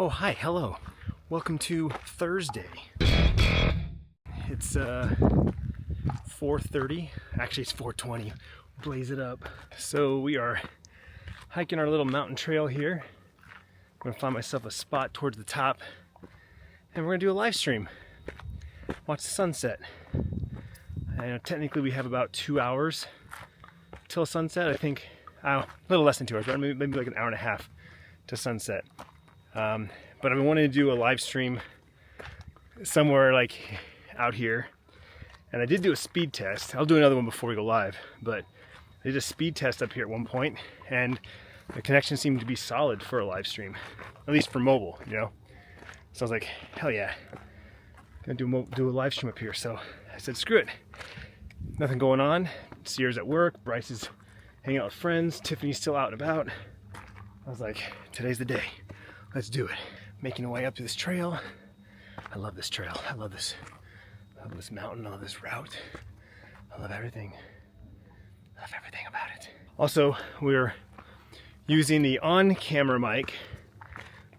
Oh, hi, hello. Welcome to Thursday. It's 4:30. Actually, it's 4:20. Blaze it up. So we are hiking our little mountain trail here. I'm gonna find myself a spot towards the top, and we're gonna do a live stream. Watch the sunset. And technically, we have about 2 hours till sunset. I think a little less than 2 hours, but maybe like an hour and a half to sunset. But I've been wanting to do a live stream somewhere like out here, and I did do a speed test. I'll do another one before we go live, but I did a speed test up here at one point, and the connection seemed to be solid for a live stream, at least for mobile, you know. So I was like, hell yeah, I'm gonna do a live stream up here. So I said, screw it. Nothing going on. Sierra's at work. Bryce is hanging out with friends. Tiffany's still out and about. I was like, today's the day. Let's do it. Making our way up to this trail. I love this trail. I love this mountain. I love this route. I love everything. I love everything about it. Also, we're using the on-camera mic.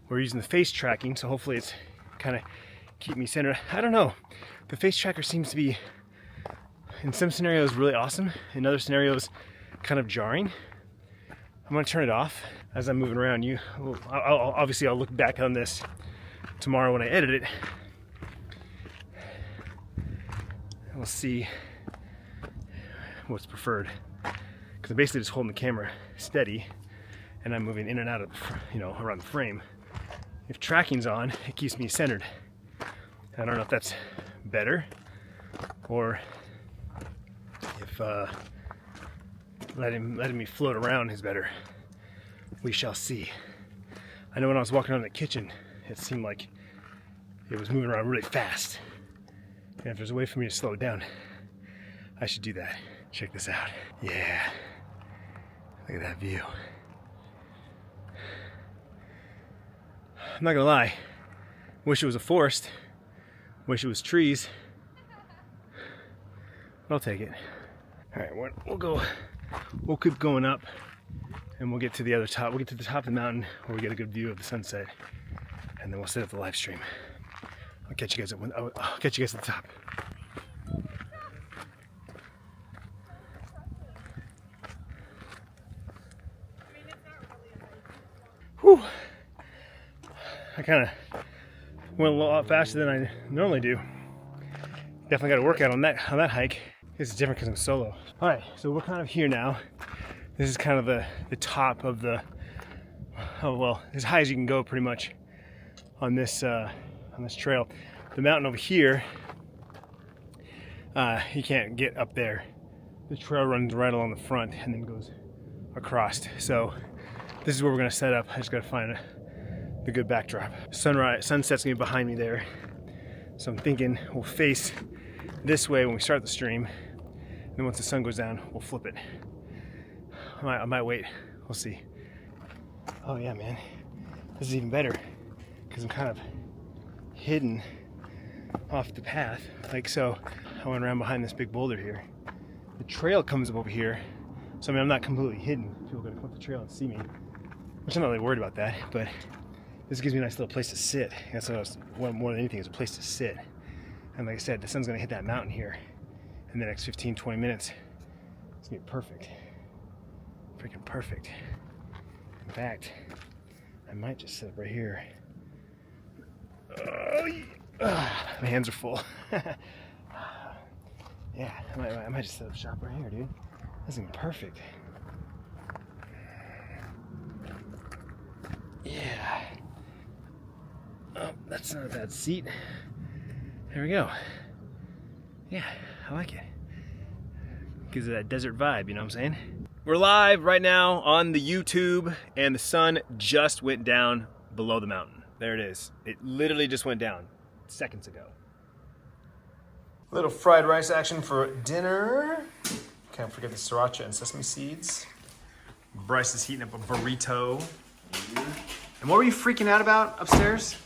We're using the face tracking, so hopefully it's kind of keep me centered. I don't know. The face tracker seems to be, in some scenarios, really awesome. In other scenarios, kind of jarring. I'm gonna turn it off as I'm moving around. Obviously I'll look back on this tomorrow when I edit it. And we'll see what's preferred. Because I'm basically just holding the camera steady, and I'm moving in and out of, around the frame. If tracking's on, it keeps me centered. I don't know if that's better, or if letting me float around is better. We shall see. I know when I was walking around the kitchen, it seemed like it was moving around really fast. And if there's a way for me to slow it down, I should do that. Check this out. Yeah. Look at that view. I'm not gonna lie. Wish it was a forest. Wish it was trees. But I'll take it. All right, we'll keep going up, and we'll get to the other top. We'll get to the top of the mountain where we get a good view of the sunset, and then we'll set up the live stream. I'll catch you guys at the top. Whew. I kind of went a lot faster than I normally do. Definitely got to work out on that hike. This is different because I'm solo. All right, so we're kind of here now. This is kind of the top of as high as you can go pretty much on this trail. The mountain over here, you can't get up there. The trail runs right along the front and then goes across. So this is where we're gonna set up. I just gotta find the good backdrop. Sunset's gonna be behind me there. So I'm thinking we'll face this way when we start the stream. And then once the sun goes down, we'll flip it. I might wait. We'll see. Oh yeah, man. This is even better because I'm kind of hidden off the path. Like so, I went around behind this big boulder here. The trail comes up over here. So I mean, I'm not completely hidden. People are gonna come up the trail and see me, which I'm not really worried about that. But this gives me a nice little place to sit. That's what I was, more than anything, is a place to sit. And like I said, the sun's gonna hit that mountain here in the next 15-20 minutes. It's gonna be perfect. Freaking perfect. In fact, I might just sit up right here. My hands are full. Yeah, I might just set up shop right here, dude. That's gonna be perfect. Yeah. Oh, that's not a bad seat. There we go. Yeah, I like it. Gives it that desert vibe, you know what I'm saying? We're live right now on the YouTube, and the sun just went down below the mountain. There it is. It literally just went down seconds ago. Little fried rice action for dinner. Can't forget the sriracha and sesame seeds. Bryce is heating up a burrito. And what were you freaking out about upstairs?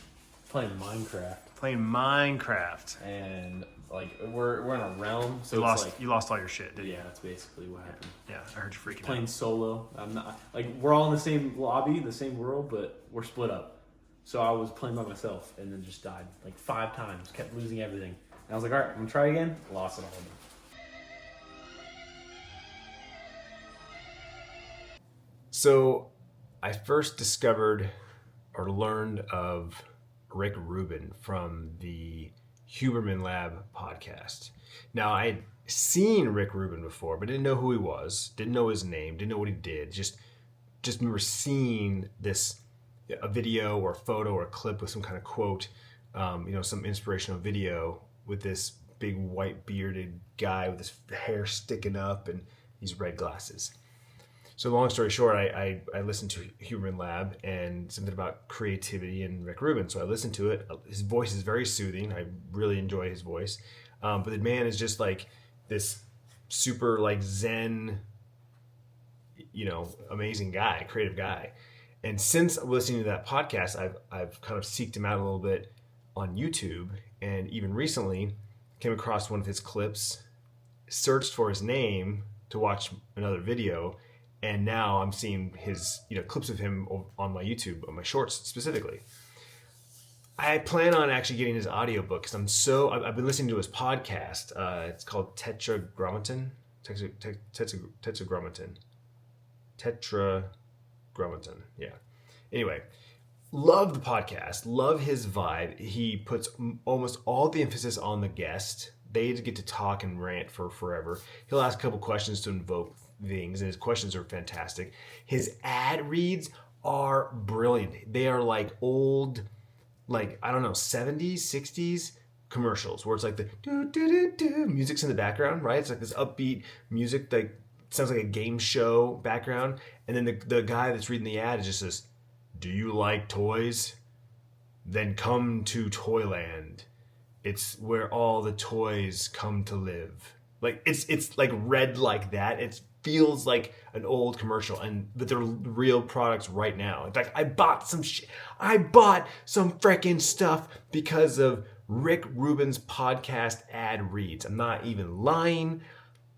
Playing Minecraft. Playing Minecraft. And like we're in a realm, so you lost all your shit, didn't you? Yeah, that's basically what happened. Yeah, I heard you freaking Playing out. solo. I'm not like we're all in the same lobby, the same world, but we're split up. So I was playing by myself and then just died like 5 times, kept losing everything. And I was like, all right, I'm gonna try again. Lost it all. So I first discovered or learned of Rick Rubin from the Huberman Lab podcast. Now, I'd seen Rick Rubin before, but didn't know who he was, didn't know his name, didn't know what he did. Just remember seeing a video or a photo or a clip with some kind of quote, some inspirational video with this big white bearded guy with his hair sticking up and these red glasses. So long story short, I listened to Huberman Lab and something about creativity and Rick Rubin. So I listened to it. His voice is very soothing. I really enjoy his voice. But the man is just like this super like Zen, amazing guy, creative guy. And since listening to that podcast, I've kind of seeked him out a little bit on YouTube. And even recently came across one of his clips, searched for his name to watch another video. And now I'm seeing his, clips of him on my YouTube, on my shorts specifically. I plan on actually getting his audiobook because I've been listening to his podcast. It's called Tetragrammaton. Tetragrammaton. Yeah. Anyway, love the podcast. Love his vibe. He puts almost all the emphasis on the guest. They get to talk and rant for forever. He'll ask a couple questions to invoke things, and his questions are fantastic. His ad reads are brilliant. They are like old, like, I don't know, 70s, 60s commercials where it's like the do music's in the background, right? It's like this upbeat music that sounds like a game show background. And then the guy that's reading the ad is just this, do you like toys? Then come to Toyland. It's where all the toys come to live. Like it's like read like that. It feels like an old commercial, but they're real products right now. In fact, I bought some freaking stuff because of Rick Rubin's podcast ad reads. I'm not even lying.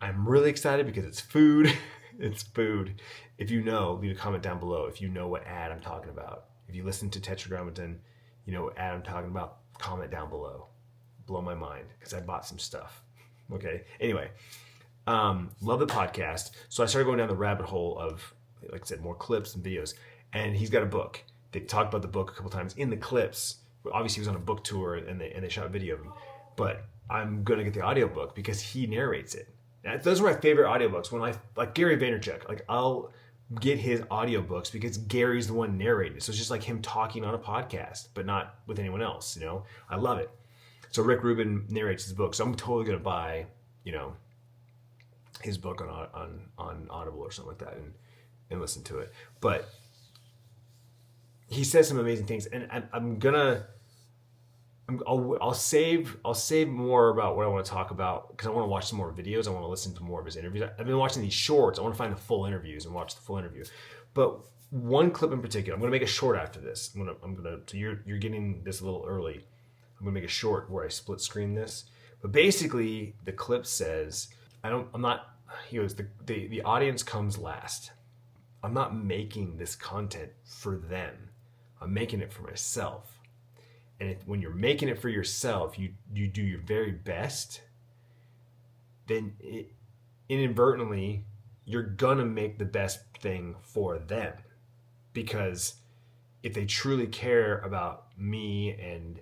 I'm really excited because it's food. It's food. If you know, leave a comment down below if you know what ad I'm talking about. If you listen to Tetragrammaton, you know what ad I'm talking about, comment down below. Blow my mind because I bought some stuff. Okay. Anyway, love the podcast. So I started going down the rabbit hole of, like I said, more clips and videos. And he's got a book. They talked about the book a couple times in the clips. Obviously, he was on a book tour and they shot a video of him. But I'm going to get the audiobook because he narrates it. And those are my favorite audiobooks. When like Gary Vaynerchuk, like I'll get his audiobooks because Gary's the one narrating it. So it's just like him talking on a podcast, but not with anyone else. I love it. So Rick Rubin narrates his book. So I'm totally going to buy, his book on Audible or something like that and listen to it. But he says some amazing things, and I'll save more about what I want to talk about because I want to watch some more videos. I want to listen to more of his interviews. I've been watching these shorts. I want to find the full interviews and watch the full interview. But one clip in particular, I'm going to make a short after this. So you're getting this a little early. I'm going to make a short where I split screen this. But basically, the clip says, he goes, the audience comes last. I'm not making this content for them. I'm making it for myself. And when you're making it for yourself, you do your very best, then inadvertently, you're going to make the best thing for them. Because if they truly care about me and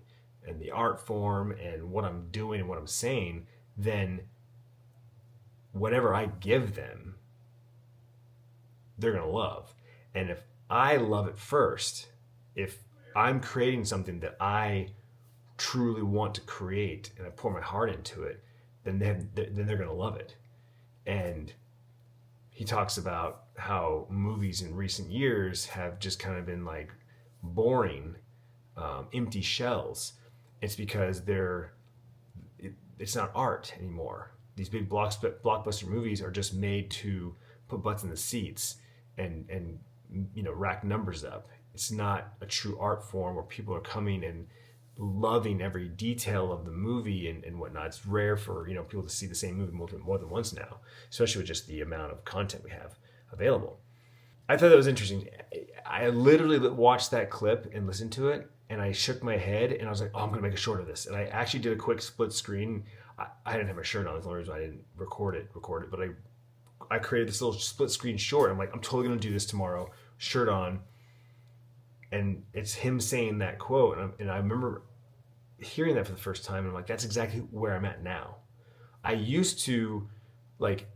the art form and what I'm doing and what I'm saying, then whatever I give them, they're going to love. And if I love it first, if I'm creating something that I truly want to create and I pour my heart into it, then they're going to love it. And he talks about how movies in recent years have just kind of been like boring, empty shells. It's because it's not art anymore. These big blockbuster movies are just made to put butts in the seats and rack numbers up. It's not a true art form where people are coming and loving every detail of the movie and whatnot. It's rare for people to see the same movie more than once now, especially with just the amount of content we have available. I thought that was interesting. I literally watched that clip and listened to it, and I shook my head, and I was like, "Oh, I'm gonna make a short of this." And I actually did a quick split screen. I didn't have my shirt on. That's the only reason I didn't record it. But I created this little split screen short. I'm like, I'm totally gonna do this tomorrow, shirt on, and it's him saying that quote, and I remember hearing that for the first time, and I'm like, that's exactly where I'm at now. I used to, like,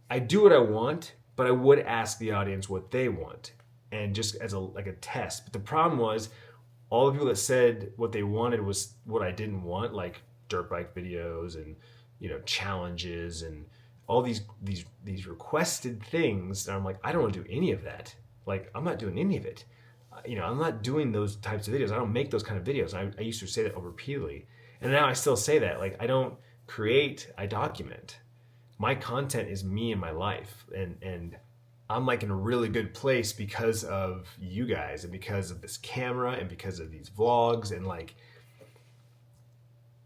I do what I want, but I would ask the audience what they want, and just as a test. But the problem was, all the people that said what they wanted was what I didn't want, like dirt bike videos and challenges and all these requested things. And I'm like, I don't want to do any of that. Like, I'm not doing any of it. I'm not doing those types of videos. I don't make those kind of videos. I used to say that repeatedly, and now I still say that. Like, I don't create, I document. My content is me and my life, and I'm like in a really good place because of you guys and because of this camera and because of these vlogs, and like,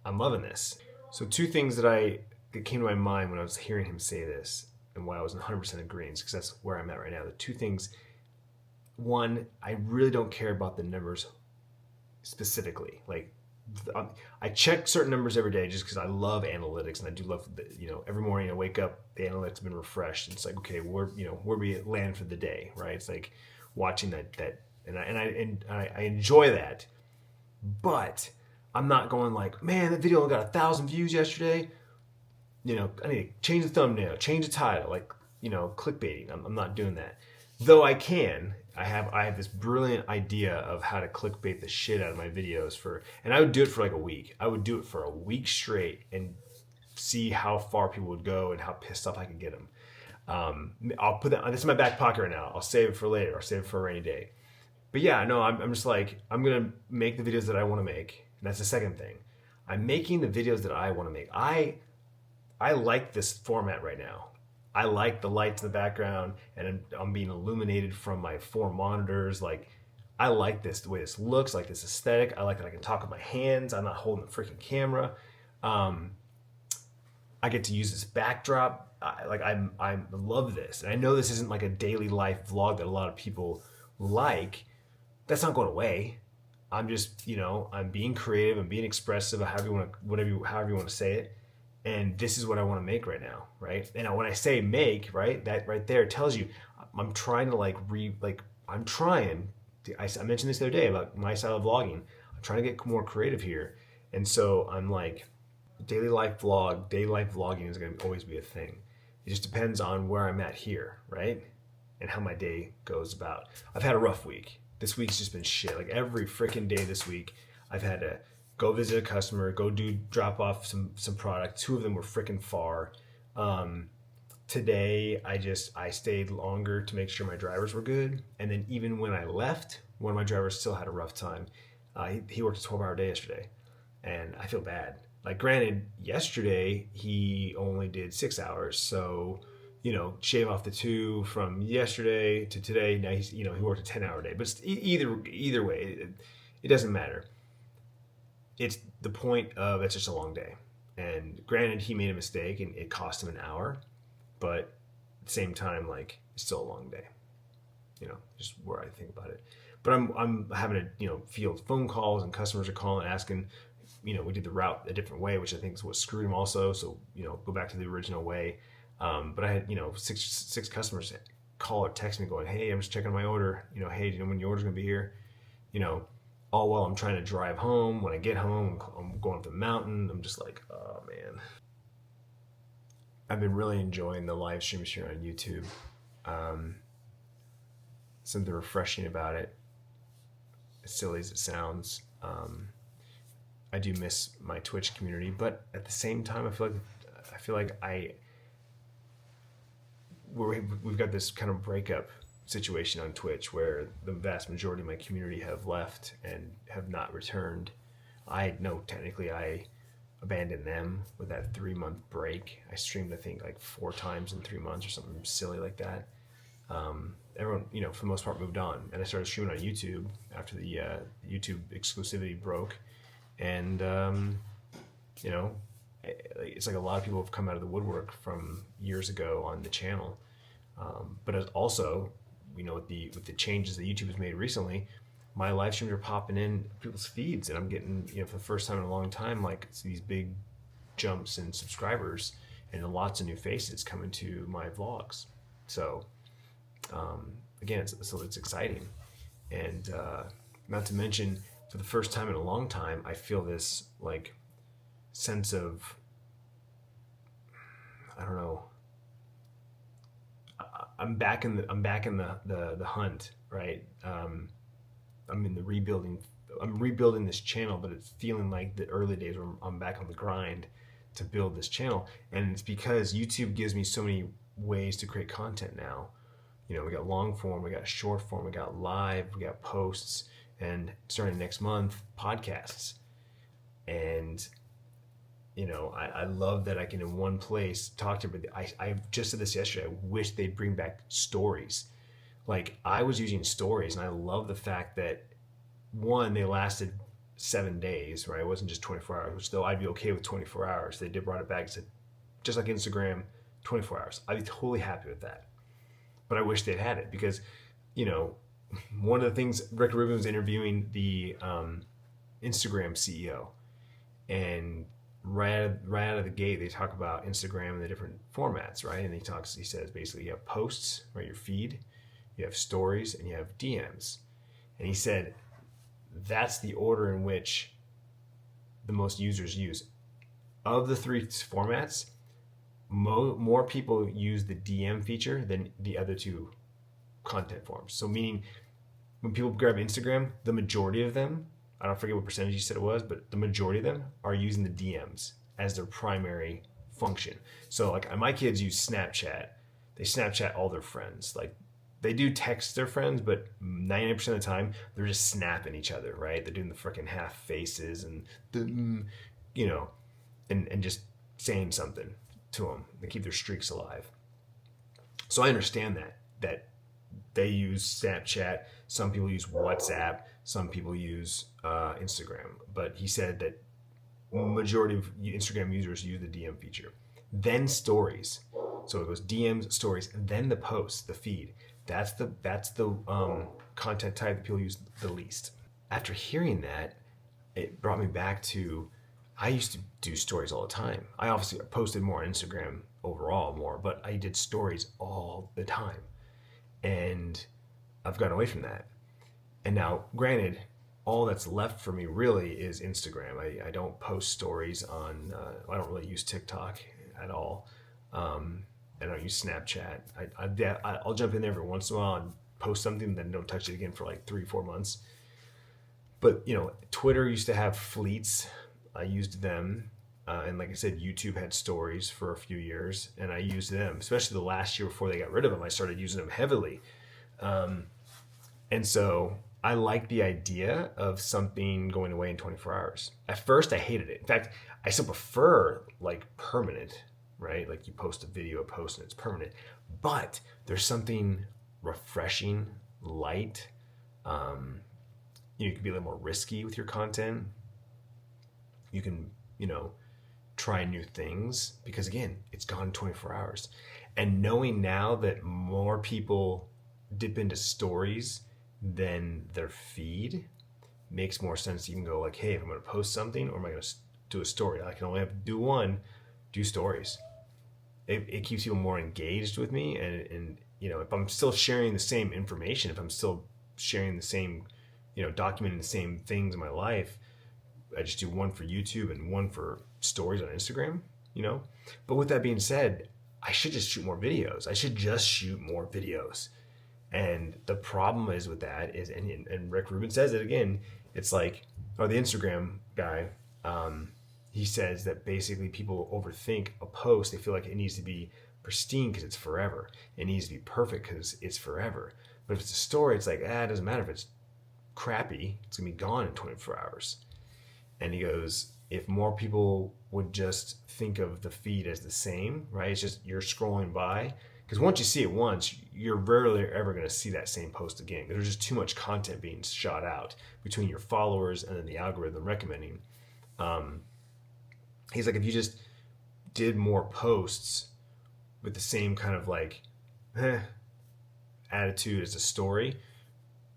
I'm loving this. So two things that came to my mind when I was hearing him say this and why I was 100% agreeing, because that's where I'm at right now. The two things: one, I really don't care about the numbers specifically. Like, I check certain numbers every day just because I love analytics, and I do love every morning I wake up, the analytics have been refreshed. It's like, okay, where we land for the day, right? It's like watching that and I enjoy that, but I'm not going like, man, that video only got 1,000 views yesterday. I need to change the thumbnail, change the title, like clickbaiting. I'm not doing that, though I can. I have this brilliant idea of how to clickbait the shit out of my videos and I would do it for like a week. I would do it for a week straight and see how far people would go and how pissed off I could get them. I'll put that. This is in my back pocket right now. I'll save it for later. I'll save it for a rainy day. But yeah, no, I'm just like, I'm gonna make the videos that I want to make, and that's the second thing. I'm making the videos that I want to make. I like this format right now. I like the lights in the background, and I'm being illuminated from my 4 monitors. Like, I like this, the way this looks, like this aesthetic. I like that I can talk with my hands. I'm not holding the freaking camera. I get to use this backdrop. I love this. And I know this isn't like a daily life vlog that a lot of people like. That's not going away. I'm just, I'm being creative. I'm being expressive, however you want to say it. And this is what I want to make right now, right? And when I say make, right, that right there tells you I'm trying to I mentioned this the other day about my style of vlogging. I'm trying to get more creative here. And so I'm like, daily life vlogging is going to always be a thing. It just depends on where I'm at here, right? And how my day goes about. I've had a rough week. This week's just been shit. Like, every freaking day this week, I've had to go visit a customer, drop off some product. 2 of them were freaking far. Today, I stayed longer to make sure my drivers were good. And then even when I left, one of my drivers still had a rough time. He worked a 12-hour day yesterday, and I feel bad. Like, granted, yesterday he only did 6 hours, so shave off the 2 from yesterday to today. Now he worked a 10-hour day. But either way, it doesn't matter. It's the point of, it's just a long day. And granted, he made a mistake and it cost him an hour, but at the same time, like, it's still a long day. Just where I think about it. But I'm having to field phone calls, and customers are calling asking. We did the route a different way, which I think is what screwed him also. So go back to the original way. But I had six customers call or text me going, hey, I'm just checking my order. Hey, do you know when your order's gonna be here? All while I'm trying to drive home. When I get home, I'm going up the mountain. I'm just like, oh man. I've been really enjoying the live streams here on YouTube. Something refreshing about it, as silly as it sounds. I do miss my Twitch community, but at the same time, I feel like we've got this kind of breakup situation on Twitch where the vast majority of my community have left and have not returned. I know technically I abandoned them with that 3-month break. I streamed, I think, like 4 times in 3 months or something silly like that. Everyone, for the most part, moved on, and I started streaming on YouTube after the YouTube exclusivity broke. And it's like a lot of people have come out of the woodwork from years ago on the channel. But as also, with the changes that YouTube has made recently, my live streams are popping in people's feeds, and I'm getting, for the first time in a long time, like these big jumps in subscribers and lots of new faces coming to my vlogs. So again, it's exciting, and not to mention, for the first time in a long time, I feel this like sense of, I don't know. I'm back in the hunt, right? I'm in the rebuilding. I'm rebuilding this channel, but it's feeling like the early days where I'm back on the grind to build this channel, and it's because YouTube gives me so many ways to create content now. We got long form, we got short form, we got live, we got posts, and starting next month, podcasts. And I love that I can in one place talk to everybody. I just said this yesterday. I wish they'd bring back stories. Like, I was using stories, and I love the fact that, one, they lasted 7 days, right? It wasn't just 24 hours, which, though, I'd be okay with 24 hours. They did brought it back and said, just like Instagram, 24 hours. I'd be totally happy with that. But I wish they'd had it because, one of the things, Rick Rubin was interviewing the Instagram CEO, and right out of the gate, they talk about Instagram and the different formats, right? And he says basically you have posts, right, your feed, you have stories, and you have DMs. And he said that's the order in which the most users use. Of the three formats, more people use the DM feature than the other two content forms. So meaning, when people grab Instagram, the majority of them, I don't forget what percentage you said it was, but the majority of them are using the DMs as their primary function. So like, my kids use Snapchat. They Snapchat all their friends. Like, they do text their friends, but 90% of the time they're just snapping each other, right? They're doing the freaking half faces and and just saying something to them. They keep their streaks alive. So I understand that they use Snapchat. Some people use WhatsApp. Some people use Instagram. But he said that majority of Instagram users use the DM feature. Then stories. So it goes DMs, stories, and then the posts, the feed. That's the content type that people use the least. After hearing that, it brought me back to, I used to do stories all the time. I obviously posted more on Instagram overall more, but I did stories all the time. And I've gotten away from that. And now, granted, all that's left for me really is Instagram. I don't post stories on, I don't really use TikTok at all. I don't use Snapchat. I'll jump in there every once in a while and post something, then don't touch it again for like 3-4 months. But, Twitter used to have fleets. I used them. And like I said, YouTube had stories for a few years, and I used them, especially the last year before they got rid of them. I started using them heavily. And so I like the idea of something going away in 24 hours. At first, I hated it. In fact, I still prefer like permanent, right? Like, you post a video, a post, and it's permanent. But there's something refreshing, light. You can be a little more risky with your content. You can, try new things, because again, it's gone 24 hours. And knowing now that more people dip into stories than their feed, makes more sense to even go like, hey, if I'm going to post something, or am I going to do a story? I can only have to do one, do stories. It keeps people more engaged with me, and if I'm still sharing the same information, if I'm still sharing the same, documenting the same things in my life, I just do one for YouTube and one for stories on Instagram, But with that being said, I should just shoot more videos. And the problem is with that is, and Rick Rubin says it again, it's like, or the Instagram guy, he says that basically people overthink a post. They feel like it needs to be pristine because it's forever. It needs to be perfect because it's forever. But if it's a story, it's like, it doesn't matter if it's crappy. It's going to be gone in 24 hours. And he goes, if more people would just think of the feed as the same, right? It's just you're scrolling by. Because once you see it once, you're rarely ever going to see that same post again. Because there's just too much content being shot out between your followers and then the algorithm recommending. He's like, if you just did more posts with the same kind of like attitude as a story,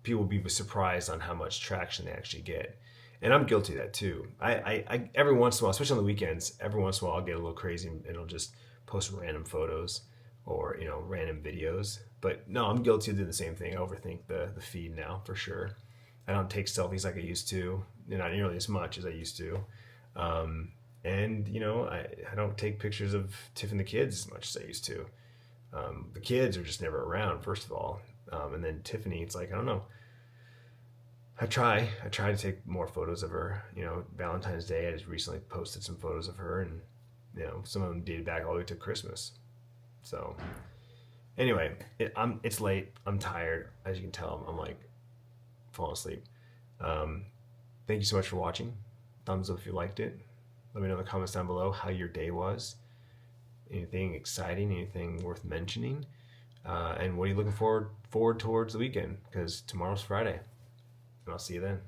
people will be surprised on how much traction they actually get. And I'm guilty of that too. I every once in a while, especially on the weekends, every once in a while I'll get a little crazy and I'll just post random photos or random videos. But no, I'm guilty of doing the same thing. I overthink the feed now for sure. I don't take selfies like I used to, not nearly as much as I used to. And I don't take pictures of Tiff and the kids as much as I used to. The kids are just never around, first of all. And then Tiffany, it's like, I don't know. I try to take more photos of her. Valentine's Day, I just recently posted some photos of her, and some of them dated back all the way to Christmas. So anyway, it's late. I'm tired, as you can tell. I'm like falling asleep. Thank you so much for watching. Thumbs up if you liked it. Let me know in the comments down below how your day was. Anything exciting? Anything worth mentioning? And what are you looking forward towards the weekend? Because tomorrow's Friday. And I'll see you then.